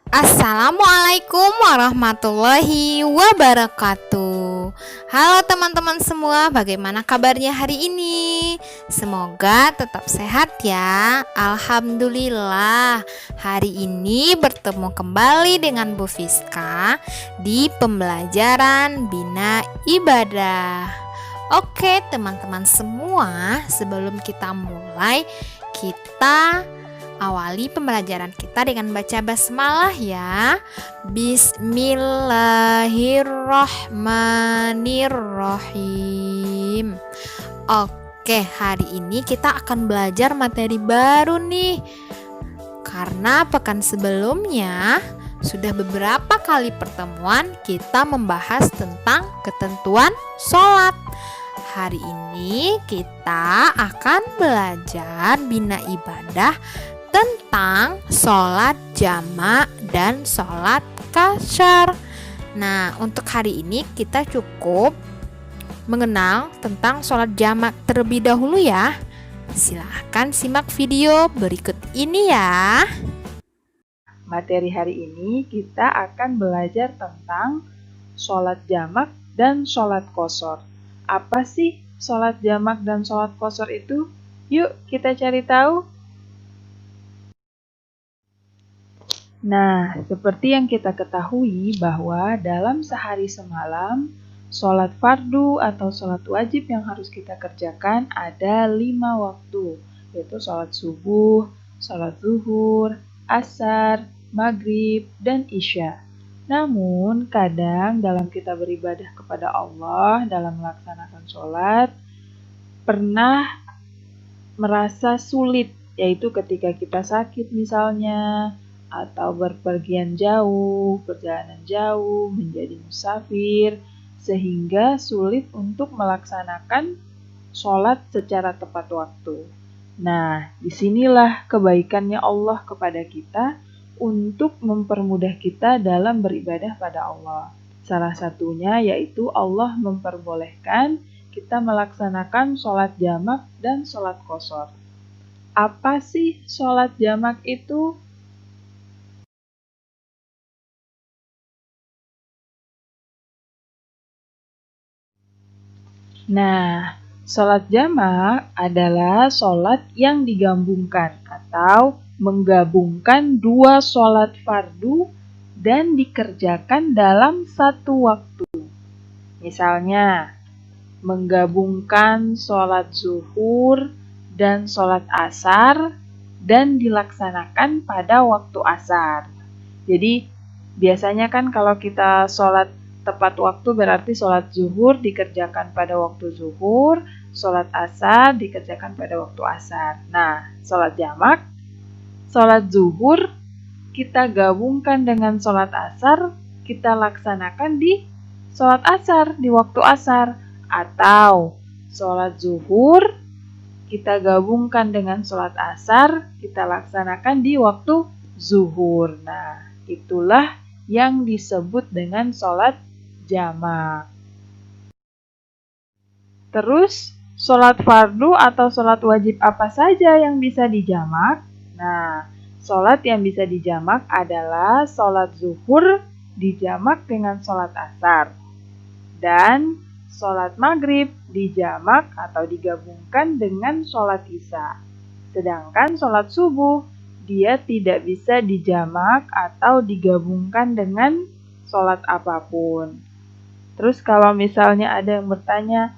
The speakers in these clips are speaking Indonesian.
Assalamualaikum warahmatullahi wabarakatuh. Halo teman-teman semua, bagaimana kabarnya hari ini? Semoga tetap sehat ya. Alhamdulillah, hari ini bertemu kembali dengan Bu Fiska di pembelajaran Bina Ibadah. Oke teman-teman semua, sebelum kita mulai, kita awali pembelajaran kita dengan baca basmalah ya. Bismillahirrahmanirrahim. Oke, hari ini kita akan belajar materi baru nih. Karena pekan sebelumnya sudah beberapa kali pertemuan kita membahas tentang ketentuan sholat. Hari ini kita akan belajar bina ibadah tentang sholat jamak dan sholat qasyar. Nah, untuk hari ini kita cukup mengenal tentang sholat jamak terlebih dahulu ya. Silahkan simak video berikut ini ya. Materi hari ini kita akan belajar tentang sholat jamak dan sholat qashar. Apa sih sholat jamak dan sholat qashar itu? Yuk kita cari tahu. Nah, seperti yang kita ketahui bahwa dalam sehari semalam, sholat fardu atau sholat wajib yang harus kita kerjakan ada 5 waktu, yaitu sholat subuh, sholat zuhur, asar, maghrib, dan isya. Namun, kadang dalam kita beribadah kepada Allah dalam melaksanakan sholat, pernah merasa sulit, yaitu ketika kita sakit misalnya, atau berpergian jauh, perjalanan jauh, menjadi musafir, sehingga sulit untuk melaksanakan sholat secara tepat waktu. Nah, disinilah kebaikannya Allah kepada kita untuk mempermudah kita dalam beribadah pada Allah. Salah satunya yaitu Allah memperbolehkan kita melaksanakan sholat jamak dan sholat qashar. Apa sih sholat jamak itu? Nah, sholat jamak adalah sholat yang digabungkan atau menggabungkan dua sholat fardu dan dikerjakan dalam satu waktu. Misalnya, menggabungkan sholat zuhur dan sholat asar dan dilaksanakan pada waktu asar. Jadi, biasanya kan kalau kita sholat tepat waktu berarti sholat zuhur dikerjakan pada waktu zuhur, sholat asar dikerjakan pada waktu asar. Nah, sholat jamak, sholat zuhur kita gabungkan dengan sholat asar, kita laksanakan di sholat asar, di waktu asar. Atau sholat zuhur kita gabungkan dengan sholat asar, kita laksanakan di waktu zuhur. Nah, itulah yang disebut dengan sholat jamak. Terus, sholat fardu atau sholat wajib apa saja yang bisa dijamak? Nah, sholat yang bisa dijamak adalah sholat zuhur dijamak dengan sholat asar. Dan sholat maghrib dijamak atau digabungkan dengan sholat isya. Sedangkan sholat subuh, dia tidak bisa dijamak atau digabungkan dengan sholat apapun. Terus kalau misalnya ada yang bertanya,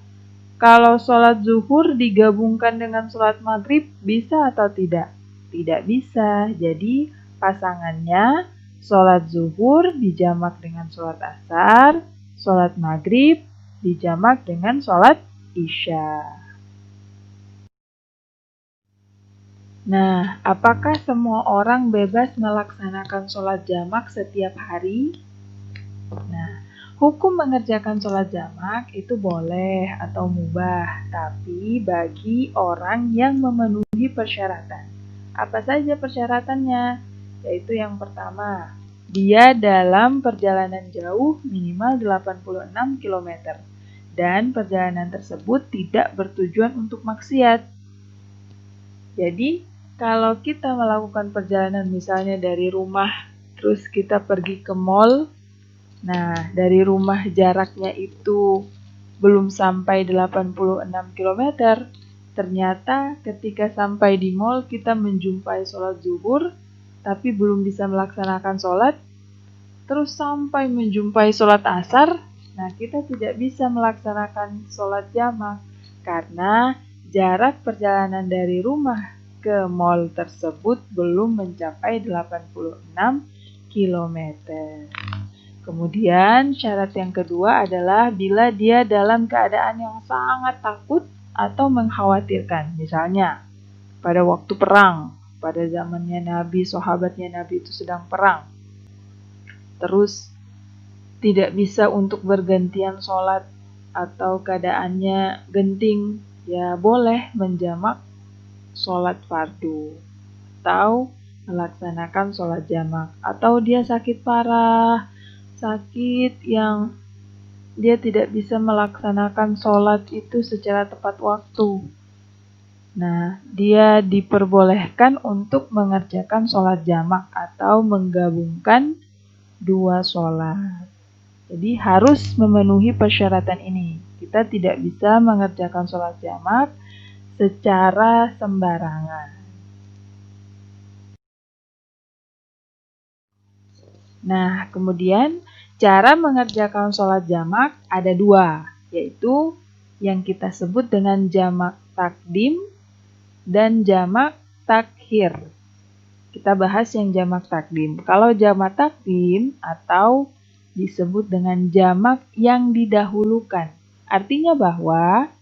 kalau sholat zuhur digabungkan dengan sholat maghrib, bisa atau tidak? Tidak bisa. Jadi pasangannya sholat zuhur dijamak dengan sholat asar, sholat maghrib dijamak dengan sholat isya. Nah, apakah semua orang bebas melaksanakan sholat jamak setiap hari? Nah, hukum mengerjakan sholat jamak itu boleh atau mubah, tapi bagi orang yang memenuhi persyaratan. Apa saja persyaratannya? Yaitu yang pertama, dia dalam perjalanan jauh minimal 86 km dan perjalanan tersebut tidak bertujuan untuk maksiat. Jadi, kalau kita melakukan perjalanan misalnya dari rumah terus kita pergi ke mall. Nah, dari rumah jaraknya itu belum sampai 86 km. Ternyata ketika sampai di mall kita menjumpai sholat zuhur, tapi belum bisa melaksanakan sholat. Terus sampai menjumpai sholat asar, nah kita tidak bisa melaksanakan sholat jamak karena jarak perjalanan dari rumah ke mall tersebut belum mencapai 86 km. Kemudian syarat yang kedua adalah bila dia dalam keadaan yang sangat takut atau mengkhawatirkan. Misalnya pada waktu perang, pada zamannya Nabi, sahabatnya Nabi itu sedang perang. Terus tidak bisa untuk bergantian sholat atau keadaannya genting, ya boleh menjamak sholat fardu atau melaksanakan sholat jamak. Atau dia sakit parah, sakit yang dia tidak bisa melaksanakan sholat itu secara tepat waktu. Nah, dia diperbolehkan untuk mengerjakan sholat jamak atau menggabungkan dua sholat. Jadi harus memenuhi persyaratan ini. Kita tidak bisa mengerjakan sholat jamak secara sembarangan. Nah, kemudian cara mengerjakan sholat jamak ada dua, yaitu yang kita sebut dengan jamak takdim dan jamak takhir. Kita bahas yang jamak takdim. Kalau jamak takdim atau disebut dengan jamak yang didahulukan, artinya bahwa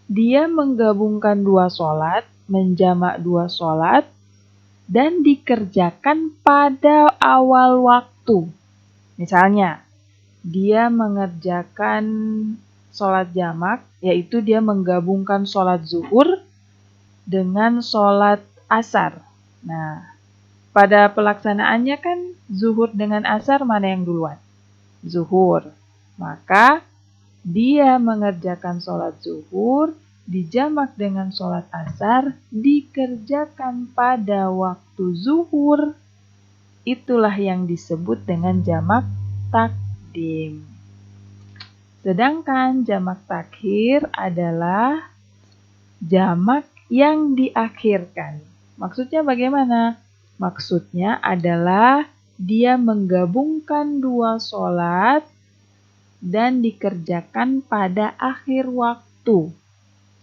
dia menggabungkan dua sholat, menjamak dua sholat, dan dikerjakan pada awal waktu. Misalnya, dia mengerjakan sholat jamak, yaitu dia menggabungkan sholat zuhur dengan sholat asar. Nah, pada pelaksanaannya kan zuhur dengan asar mana yang duluan? Zuhur. Maka dia mengerjakan sholat zuhur, dijamak dengan sholat asar, dikerjakan pada waktu zuhur. Itulah yang disebut dengan jamak takdim. Sedangkan jamak takhir adalah jamak yang diakhirkan. Maksudnya bagaimana? Maksudnya adalah dia menggabungkan dua sholat dan dikerjakan pada akhir waktu.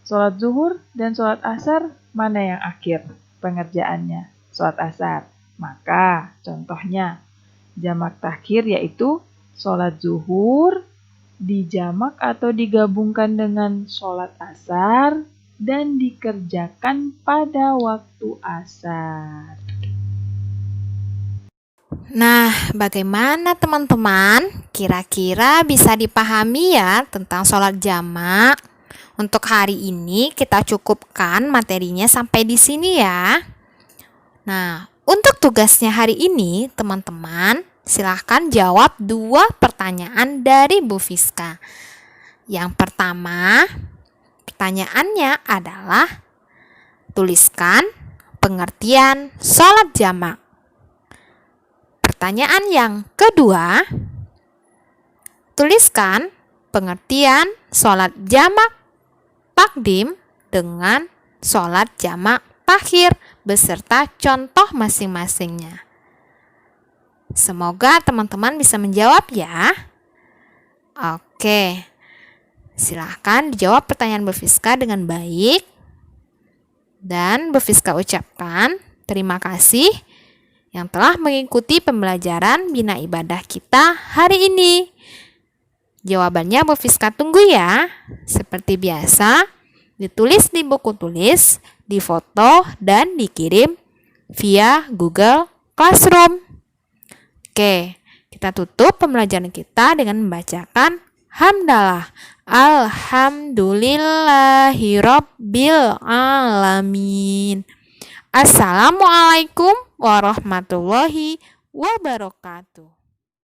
Sholat zuhur dan sholat asar, mana yang akhir pengerjaannya? Sholat asar. Maka contohnya jamak takhir yaitu sholat zuhur dijamak atau digabungkan dengan sholat asar dan dikerjakan pada waktu asar. Nah, bagaimana teman-teman? Kira-kira bisa dipahami ya tentang sholat jamak? Untuk hari ini kita cukupkan materinya sampai di sini ya. Nah, untuk tugasnya hari ini, teman-teman, silahkan jawab 2 pertanyaan dari Bu Fiska. Yang pertama, pertanyaannya adalah tuliskan pengertian sholat jamak. Pertanyaan yang kedua, tuliskan pengertian sholat jamak takdim dengan sholat jamak takhir beserta contoh masing-masingnya. Semoga teman-teman bisa menjawab ya. Oke, silahkan dijawab pertanyaan Bu Fiska dengan baik. Dan Bu Fiska ucapkan terima kasih yang telah mengikuti pembelajaran Bina Ibadah kita hari ini. Jawabannya Bu Fiska tunggu ya. Seperti biasa, ditulis di buku tulis, difoto, dan dikirim via Google Classroom. Oke, kita tutup pembelajaran kita dengan membacakan hamdalah. Alhamdulillahirabbil alamin. Assalamualaikum warahmatullahi wabarakatuh.